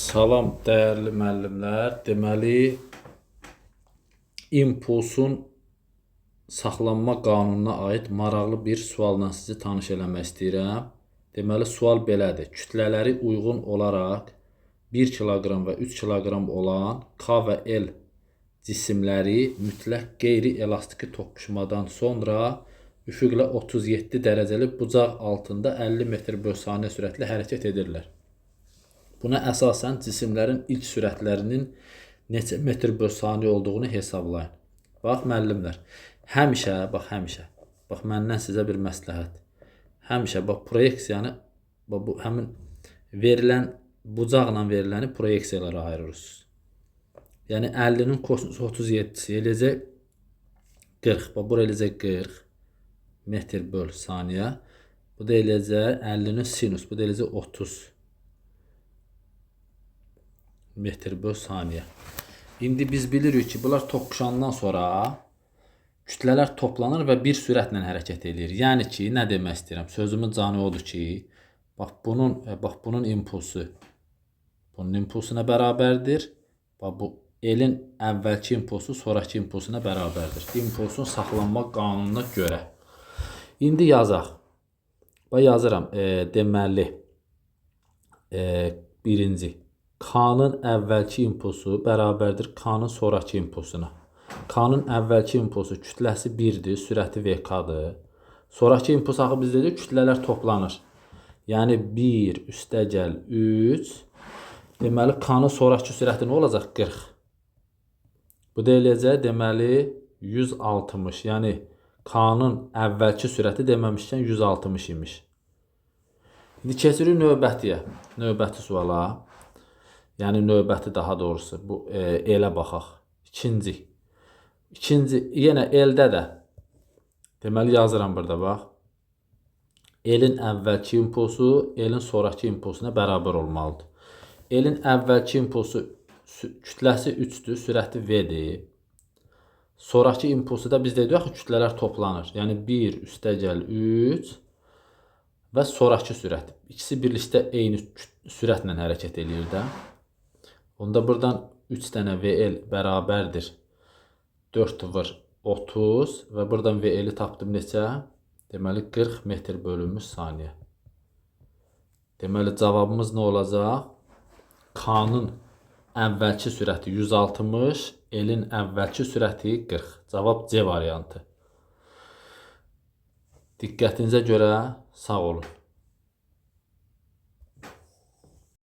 Salam dəyərli müəllimlər. Deməli, impulsun saxlanma qanununa aid maraqlı bir sualla sizi tanış eləmək istəyirəm. Deməli, sual belədir. Kütlələri uyğun olaraq 1 kiloqram və 3 kiloqram olan K və L cisimləri mütləq qeyri-elastiki toqquşmadan sonra üfüqlə 37 dərəcəli bucaq altında 50 metr/saniyə sürətlə hərəkət edirlər. Buna əsasən cisimlərin ilk sürətlərinin neçə metr/saniyə olduğunu hesablayın. Bax müəllimlər, bax məndən sizə bir məsləhət. Həmişə bax proyeksiyanı bu həmin verilən bucaqla veriləni proyeksiyalara ayırırsınız. Yəni 50-nin kosinus 37-si eləcək 40. Bax bura eləcək 40 metr/saniyə. Bu da eləcək 50-nin sinus. Bu da eləcək 30 metr/saniyə. İndi biz bilirik ki, bunlar toqquşandan sonra kütlələr toplanır və bir sürətlə hərəkət edir. Yəni ki, nə demək istəyirəm? Sözümün canı odur ki, bax bunun impulsu bunun impulsuna bərabərdir. Bax bu elin əvvəlki impulsu sonrakı impulsuna bərabərdir. İmpulsun saxlanma qanununa görə. İndi yazaq. Bax yazıram. Deməli birinci K-nın əvvəlki impulsu bərabərdir K-nın sonrakı impulsuna. K-nın əvvəlki impulsu kütləsi 1-dir, sürəti VK-dır. Sonrakı impuls axı biz dedik, kütlələr toplanır. Yəni 1 üstəgəl 3. Deməli K-nın sonrakı sürəti nə olacaq? 40. Bu da eləyəcək deməli 160. Yəni K-nın əvvəlki sürəti deməmişkən 160 imiş. İndi keçirik növbəti suala. Yəni növbəti daha doğrusu bu elə baxaq. İkinci yenə eldə də deməli yazıram burada bax. Elin əvvəlki impulsu elin sonrakı impulsuna bərabər olmalıdır. Elin əvvəlki impulsu kütləsi 3-dür, sürəti V-dir. Sonrakı impulsu da biz dedik axı kütlələr toplanır. Yəni 1 üstəgəl 3 və sonrakı sürət. İkisi birlikdə eyni sürətlə hərəkət eləyir də. Onda buradan 3 dənə VL bərabərdir 4 vur 30 və buradan VL-i tapdım neçə? Deməli 40 metr/saniyə. Deməli cavabımız nə olacaq? K-nın əvvəlki sürəti 160, L-in əvvəlki sürəti 40. Cavab C variantı. Diqqətinizə görə sağ olun.